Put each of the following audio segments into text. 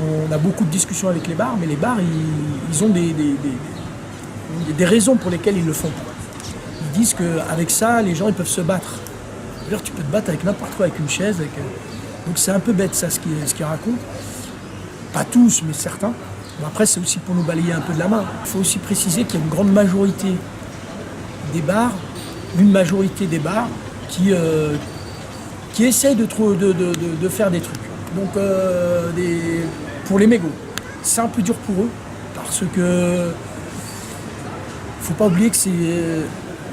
On a beaucoup de discussions avec les bars, mais les bars, ils ont des raisons pour lesquelles ils le font pas. Ils disent qu'avec ça, les gens ils peuvent se battre. C'est-à-dire, tu peux te battre avec n'importe quoi, avec une chaise. Donc c'est un peu bête ça, ce qu'ils racontent. Pas tous, mais certains. Mais après, c'est aussi pour nous balayer un peu de la main. Il faut aussi préciser qu'il y a une grande majorité des bars, qui essayent de faire des trucs. Donc pour les mégots, c'est un peu dur pour eux, parce que faut pas oublier que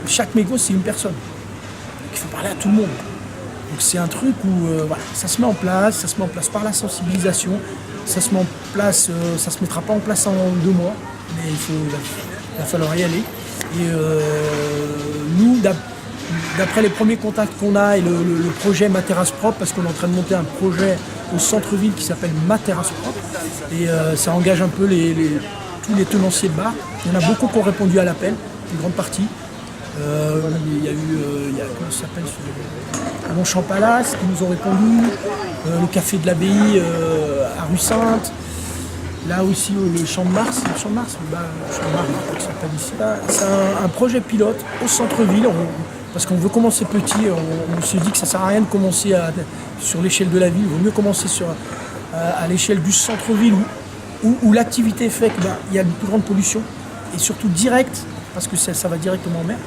chaque mégot c'est une personne. Donc il faut parler à tout le monde. Donc c'est un truc où voilà, ça se met en place par la sensibilisation, ça se met en place, ça se mettra pas en place en 2 mois, mais il va falloir y aller. Et nous, d'après les premiers contacts qu'on a et le projet Ma Terrasse Propre, parce qu'on est en train de monter un projet au centre-ville qui s'appelle Ma Terrasse Propre, et ça engage un peu tous les tenanciers de bar. Il y en a beaucoup qui ont répondu à l'appel, une grande partie. Il y a comment ça s'appelle, Longchamp Palace qui nous ont répondu, le Café de l'Abbaye à Rue Sainte, là aussi le Champ de Mars, je crois que ça s'appelle ici. C'est un projet pilote au centre-ville, parce qu'on veut commencer petit, on se dit que ça ne sert à rien de commencer sur l'échelle de la ville, il vaut mieux commencer à l'échelle du centre-ville où l'activité fait qu'il y a une plus grande pollution, et surtout direct, parce que ça va directement en mer.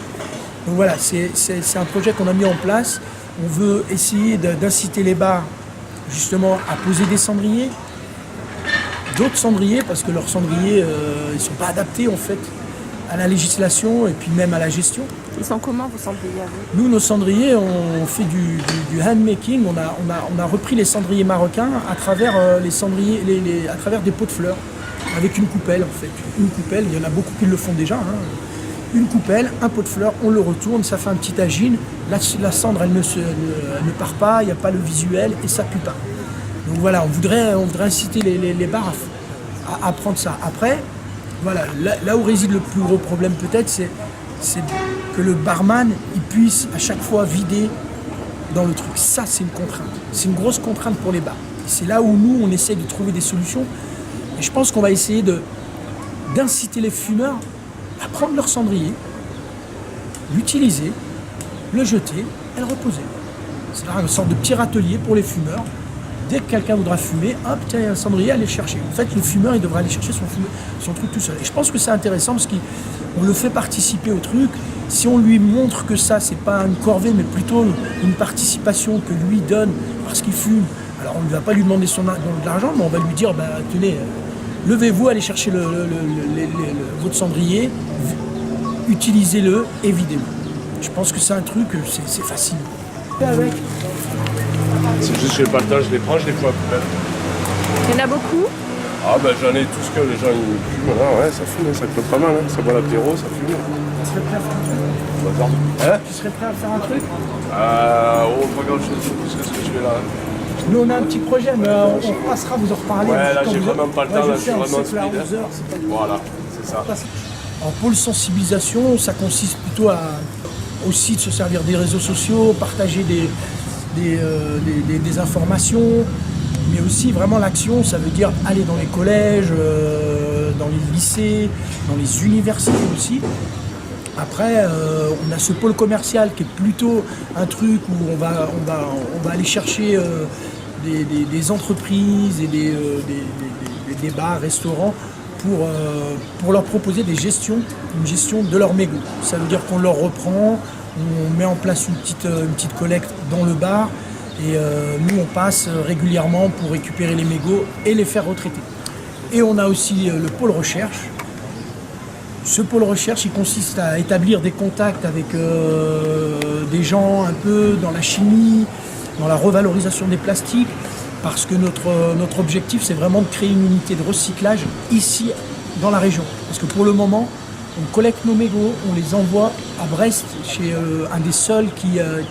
Donc voilà, c'est un projet qu'on a mis en place. On veut essayer d'inciter les bars justement à poser des cendriers, d'autres cendriers, parce que leurs cendriers ils ne sont pas adaptés en fait à la législation et puis même à la gestion. Ils sont comment vos cendriers à vous? Nous, nos cendriers, on fait du handmaking. On a repris les cendriers marocains à travers les cendriers, à travers des pots de fleurs, avec une coupelle en fait. Une coupelle, il y en a beaucoup qui le font déjà. Une coupelle, un pot de fleurs, on le retourne, ça fait un petit agile. La cendre, elle ne part pas, il n'y a pas le visuel et ça pue pas. Donc voilà, on voudrait inciter les bars à prendre ça. Après, voilà, là où réside le plus gros problème peut-être, c'est que le barman, il puisse à chaque fois vider dans le truc. Ça, c'est une contrainte. C'est une grosse contrainte pour les bars. C'est là où nous, on essaie de trouver des solutions. Et je pense qu'on va essayer d'inciter les fumeurs à prendre leur cendrier, l'utiliser, le jeter et le reposer. C'est une sorte de petit râtelier pour les fumeurs. Dès que quelqu'un voudra fumer, hop, tiens, il y a un cendrier, aller chercher. En fait, le fumeur, il devra aller chercher son truc tout seul. Et je pense que c'est intéressant parce qu'on le fait participer au truc. Si on lui montre que ça, c'est pas une corvée, mais plutôt une participation que lui donne parce qu'il fume, alors on ne va pas lui demander de l'argent, mais on va lui dire, tenez, levez-vous, allez chercher votre cendrier, utilisez-le et videz-le. Je pense que c'est un truc, c'est facile. Avec. C'est juste que j'ai pas le temps, je les prends, je les fous à la poubelle. Il y en a beaucoup? Ah j'en ai tout ce que les gens ils fument là, ouais, ça fume, ça clope pas mal, ça boit l'apéro, ça fume. Tu serais prêt à faire un truc? Bazar. Hein? Tu serais prêt à faire un truc? Pas grand chose plus que ce que je fais là. Nous on a un petit projet, mais on passera vous en reparler. Ouais, là j'ai vraiment pas le temps, là je suis vraiment speed. Voilà, c'est ça. Alors pour la sensibilisation, ça consiste plutôt à aussi de se servir des réseaux sociaux, partager des informations, mais aussi vraiment l'action, ça veut dire aller dans les collèges, dans les lycées, dans les universités aussi. Après, on a ce pôle commercial qui est plutôt un truc où on va aller chercher des entreprises et des bars, restaurants pour leur proposer une gestion de leurs mégots. Ça veut dire qu'on leur reprend, on met en place une petite collecte dans le bar et nous on passe régulièrement pour récupérer les mégots et les faire retraiter. Et on a aussi le pôle recherche. Ce pôle recherche, il consiste à établir des contacts avec des gens un peu dans la chimie, dans la revalorisation des plastiques, parce que notre objectif, c'est vraiment de créer une unité de recyclage ici, dans la région. Parce que pour le moment, on collecte nos mégots, on les envoie à Brest, chez un des seuls qui a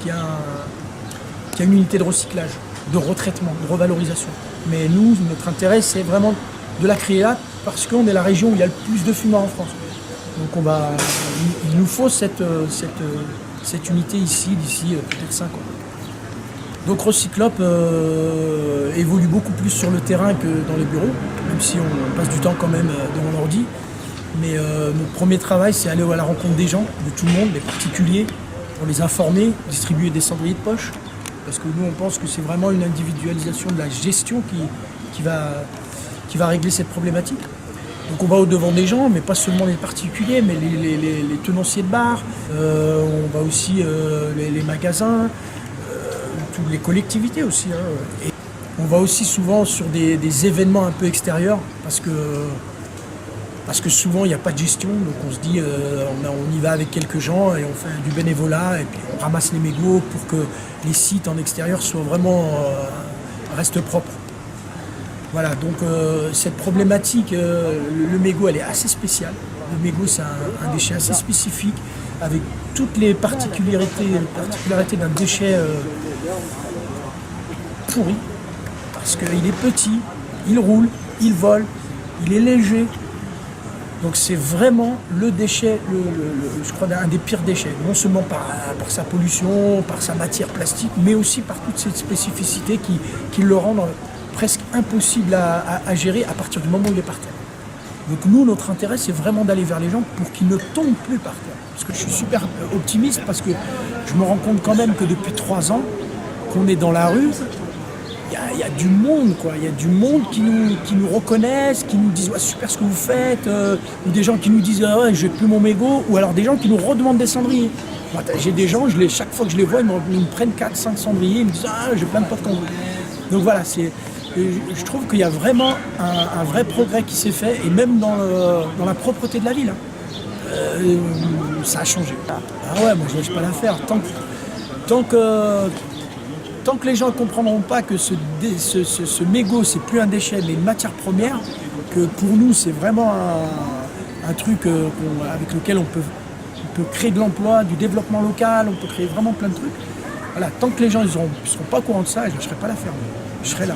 une unité de recyclage, de retraitement, de revalorisation. Mais nous, notre intérêt, c'est vraiment de la créer là, parce qu'on est la région où il y a le plus de fumeurs en France. Donc il nous faut cette unité ici, d'ici peut-être 5 ans. Donc Recyclope évolue beaucoup plus sur le terrain que dans les bureaux, même si on passe du temps quand même devant l'ordi. Mais notre premier travail, c'est aller à la rencontre des gens, de tout le monde, des particuliers, pour les informer, distribuer des cendriers de poche. Parce que nous, on pense que c'est vraiment une individualisation de la gestion qui va régler cette problématique. Donc on va au-devant des gens, mais pas seulement les particuliers, mais les tenanciers de bar, on va aussi les magasins, toutes les collectivités aussi. Et on va aussi souvent sur des événements un peu extérieurs, parce que souvent il n'y a pas de gestion, donc on se dit on y va avec quelques gens et on fait du bénévolat et puis on ramasse les mégots pour que les sites en extérieur soient vraiment restent propres. Voilà, donc cette problématique, le mégot, elle est assez spéciale. Le mégot, c'est un déchet assez spécifique, avec toutes les particularités d'un déchet pourri, parce qu'il est petit, il roule, il vole, il est léger. Donc c'est vraiment le déchet, je crois, un des pires déchets, non seulement par sa pollution, par sa matière plastique, mais aussi par toutes ces spécificités qui le rendent presque impossible à gérer à partir du moment où il est par terre. Donc nous, notre intérêt, c'est vraiment d'aller vers les gens pour qu'ils ne tombent plus par terre. Parce que je suis super optimiste, parce que je me rends compte quand même que depuis 3 ans qu'on est dans la rue, il y a du monde, quoi. Il y a du monde qui nous reconnaissent, qui nous disent ouais, super ce que vous faites, ou des gens qui nous disent ouais, j'ai plus mon mégot, ou alors des gens qui nous redemandent des cendriers. Moi, j'ai des gens, chaque fois que je les vois, ils me prennent 4-5 cendriers, ils me disent ah, j'ai plein de potes comme vous. Donc voilà, je trouve qu'il y a vraiment un vrai progrès qui s'est fait, et même dans la propreté de la ville. Ça a changé. Ah ouais, moi je ne lâche pas l'affaire. Tant que les gens ne comprendront pas que ce mégot, c'est plus un déchet, mais une matière première, que pour nous, c'est vraiment un truc avec lequel on peut créer de l'emploi, du développement local, on peut créer vraiment plein de trucs. Voilà, tant que les gens ne seront pas au courant de ça, je ne lâcherai pas l'affaire. Je serai là.